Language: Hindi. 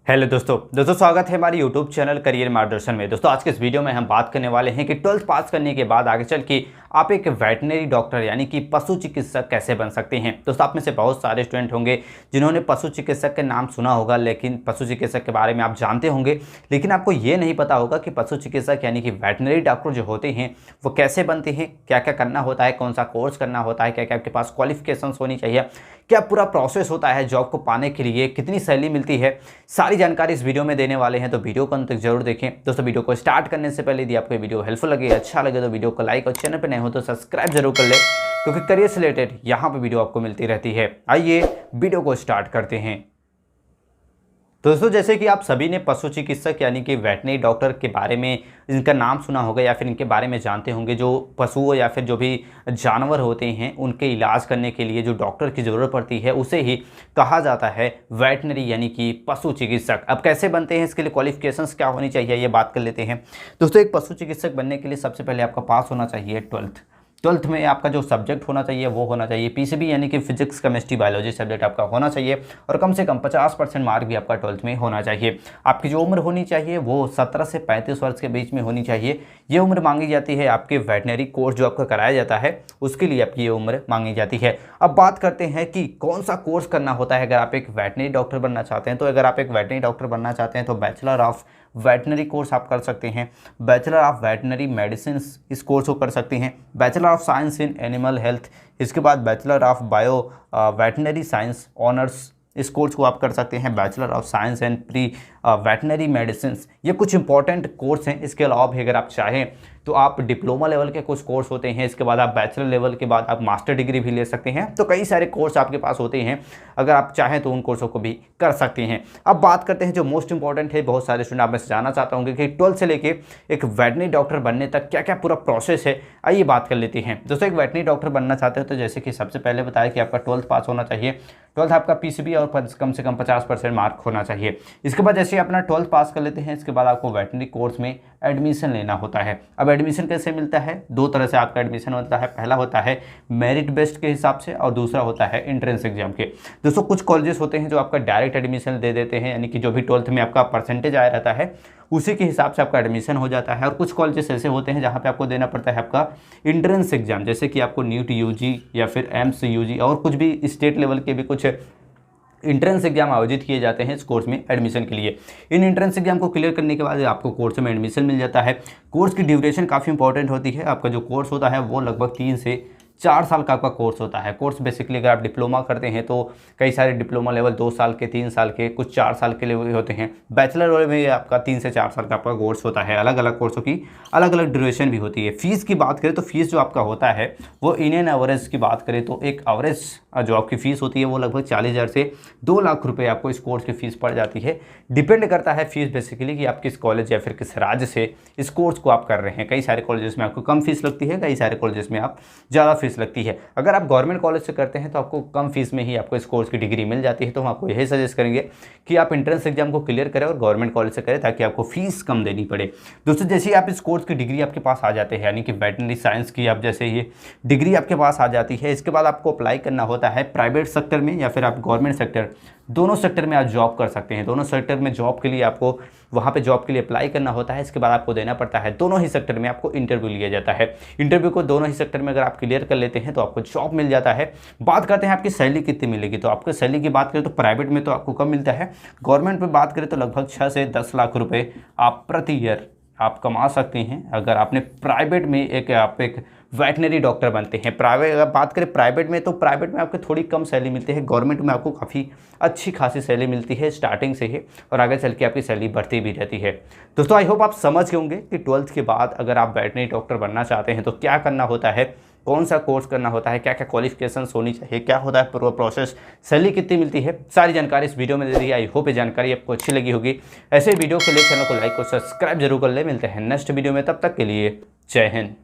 हेलो दोस्तों स्वागत है हमारे यूट्यूब चैनल करियर मार्गदर्शन में। दोस्तों आज के इस वीडियो में हम बात करने वाले हैं कि 12th पास करने के बाद आगे चल के आप एक वेटनरी डॉक्टर यानी कि पशु चिकित्सक कैसे बन सकते हैं। दोस्तों आप में से बहुत सारे स्टूडेंट होंगे जिन्होंने पशु चिकित्सक के नाम सुना होगा, लेकिन पशु चिकित्सक के बारे में आप जानते होंगे, लेकिन आपको ये नहीं पता होगा कि पशु चिकित्सक यानी कि वेटनरी डॉक्टर जो होते हैं वो कैसे बनते हैं, क्या क्या करना होता है, कौन सा कोर्स करना होता है, क्या क्या आपके पास क्वालिफिकेशंस होनी चाहिए, क्या पूरा प्रोसेस होता है जॉब को पाने के लिए, कितनी सैलरी मिलती है, सारी जानकारी इस वीडियो में देने वाले हैं। तो वीडियो को अंत तक जरूर देखें। दोस्तों वीडियो को स्टार्ट करने से पहले यदि आपको ये वीडियो हेल्पफुल लगे, अच्छा लगे तो वीडियो को लाइक और चैनल पर नए हो तो सब्सक्राइब जरूर कर ले, क्योंकि करियर से रिलेटेड यहाँ पर वीडियो आपको मिलती रहती है। आइए वीडियो को स्टार्ट करते हैं। दोस्तों जैसे कि आप सभी ने पशु चिकित्सक यानी कि वेटनरी डॉक्टर के बारे में इनका नाम सुना होगा या फिर इनके बारे में जानते होंगे, जो पशुओं या फिर जो भी जानवर होते हैं उनके इलाज करने के लिए जो डॉक्टर की ज़रूरत पड़ती है उसे ही कहा जाता है वेटनरी यानी कि पशु चिकित्सक। अब कैसे बनते हैं, इसके लिए क्वालिफिकेशंस क्या होनी चाहिए, ये बात कर लेते हैं। दोस्तों एक पशु चिकित्सक बनने के लिए सबसे पहले आपका पास होना चाहिए 12th में आपका जो सब्जेक्ट होना चाहिए वो होना चाहिए पीसीबी यानी कि फिजिक्स केमिस्ट्री बायोलॉजी सब्जेक्ट आपका होना चाहिए, और कम से कम 50% मार्क भी आपका 12th में होना चाहिए। आपकी जो उम्र होनी चाहिए वो 17 से 35 वर्ष के बीच में होनी चाहिए। ये उम्र मांगी जाती है आपके वेटनरी कोर्स जो आपका कराया जाता है उसके लिए आपकी ये उम्र मांगी जाती है। अब बात करते हैं कि कौन सा कोर्स करना होता है अगर आप एक वेटनरी डॉक्टर बनना चाहते हैं। तो अगर आप एक वेटनरी डॉक्टर बनना चाहते हैं तो बैचलर ऑफ वेटनरी कोर्स आप कर सकते हैं, बैचलर ऑफ वेटनरी मेडिसिन इस कोर्स को कर सकते हैं, bachelor of science in animal health, इसके बाद bachelor of bio veterinary science honours इस कोर्स को आप कर सकते हैं, bachelor of science and pre veterinary medicine. ये कुछ इंपॉर्टेंट कोर्स हैं। इसके अलावा भी अगर आप चाहें तो आप डिप्लोमा लेवल के कुछ कोर्स होते हैं, इसके बाद आप बैचलर लेवल के बाद आप मास्टर डिग्री भी ले सकते हैं। तो कई सारे कोर्स आपके पास होते हैं, अगर आप चाहें तो उन कोर्सों को भी कर सकते हैं। अब बात करते हैं जो मोस्ट इंपॉर्टेंट है, बहुत सारे स्टूडेंट आप में से जानना चाहता हूँ कि 12th से लेके एक वेटनरी डॉक्टर बनने तक क्या क्या पूरा प्रोसेस है, आइए बात कर लेते हैं। दोस्तों एक वेटनरी डॉक्टर बनना चाहते हो तो जैसे कि सबसे पहले बताया कि आपका 12th पास होना चाहिए, 12th आपका पीसीबी और कम से कम 50% मार्क होना चाहिए। इसके बाद जैसे अपना 12th पास कर लेते हैं, इसके बाद आपको वेटनरी कोर्स में एडमिशन लेना होता है। अब एडमिशन कैसे मिलता है, दो तरह से आपका एडमिशन होता है। पहला होता है मेरिट बेस्ड के हिसाब से और दूसरा होता है एंट्रेंस एग्जाम के। दोस्तों कुछ कॉलेजेस होते हैं जो आपका डायरेक्ट एडमिशन दे देते हैं, यानी कि जो भी 12th में आपका परसेंटेज आया रहता है उसी के हिसाब से आपका एडमिशन हो जाता है। और कुछ कॉलेजेस ऐसे होते हैं जहाँ पे आपको देना पड़ता है आपका एंट्रेंस एग्जाम, जैसे कि आपको नीट यूजी या फिर एम्स यूजी और कुछ भी स्टेट लेवल के भी कुछ इंट्रेंस एग्जाम आयोजित किए जाते हैं इस कोर्स में एडमिशन के लिए। इन इंट्रेंस एग्जाम को क्लियर करने के बाद आपको कोर्स में एडमिशन मिल जाता है। कोर्स की ड्यूरेशन काफ़ी इंपॉर्टेंट होती है। आपका जो कोर्स होता है वो लगभग 3 से 4 साल का आपका कोर्स होता है। कोर्स बेसिकली अगर आप डिप्लोमा करते हैं तो कई सारे डिप्लोमा लेवल 2 साल के, 3 साल के, कुछ 4 साल के लिए होते हैं। बैचलर वाले में आपका 3 से 4 साल का आपका कोर्स होता है। अलग अलग कोर्सों की अलग अलग ड्यूरेशन भी होती है। फीस की बात करें तो फीस जो आपका होता है वो इन एन एवरेज की बात करें तो एक एवरेज जो आपकी फ़ीस होती है वो लगभग 40,000 से 2 लाख रुपए आपको इस कोर्स की फ़ीस पड़ जाती है। डिपेंड करता है फीस बेसिकली कि आप किस कॉलेज या फिर किस राज्य से इस कोर्स को आप कर रहे हैं। कई सारे कॉलेजेस में आपको कम फीस लगती है, कई सारे कॉलेजेस में आप ज़्यादा फीस लगती है। अगर आप गवर्नमेंट कॉलेज से करते हैं तो आपको कम फीस में ही आपको इस कोर्स की डिग्री मिल जाती है। तो हम आपको यही सजेस्ट करेंगे कि आप एंट्रेंस एग्जाम को क्लियर करें और गवर्नमेंट कॉलेज से करें ताकि आपको फीस कम देनी पड़े। दोस्तों जैसे ही आप इस कोर्स की डिग्री आपके पास आ जाते हैं, यानी कि वेटनरी साइंस की आप जैसे ये डिग्री आपके पास आ जाती है, इसके बाद आपको अप्लाई करना होता है प्राइवेट सेक्टर में या फिर आप गवर्नमेंट सेक्टर, दोनों सेक्टर में आप जॉब कर सकते हैं। दोनों सेक्टर में जॉब के लिए आपको वहाँ पे जॉब के लिए अप्लाई करना होता है। इसके बाद आपको देना पड़ता है, दोनों ही सेक्टर में आपको इंटरव्यू लिया जाता है। इंटरव्यू को दोनों ही सेक्टर में अगर आप क्लियर कर लेते हैं तो आपको जॉब मिल जाता है। बात करते हैं आपकी सैलरी कितनी मिलेगी। तो आपको सैलरी की बात करें तो प्राइवेट में तो आपको कम मिलता है, गवर्नमेंट में बात करें तो लगभग 6 से 10 लाख रुपये आप प्रति ईयर आप कमा सकते हैं अगर आपने प्राइवेट में आप एक वेटनरी डॉक्टर बनते हैं। प्राइवेट अगर बात करें प्राइवेट में तो प्राइवेट में आपको थोड़ी कम सैलरी मिलती है, गवर्नमेंट में आपको काफ़ी अच्छी खासी सैलरी मिलती है स्टार्टिंग से ही, और आगे चल के आपकी सैलरी बढ़ती भी रहती है। दोस्तों आई होप आप समझ गए होंगे कि 12th के बाद अगर आप वेटनरी डॉक्टर बनना चाहते हैं तो क्या करना होता है, कौन सा कोर्स करना होता है, क्या क्या क्वालिफिकेशंस होनी चाहिए, क्या होता है पूरा प्रोसेस, सैलरी कितनी मिलती है, सारी जानकारी इस वीडियो में दे दी है। आई होप ये जानकारी आपको अच्छी लगी होगी। ऐसे वीडियो के लिए चैनल को लाइक और सब्सक्राइब जरूर कर ले। मिलते हैं नेक्स्ट वीडियो में, तब तक के लिए जय हिंद।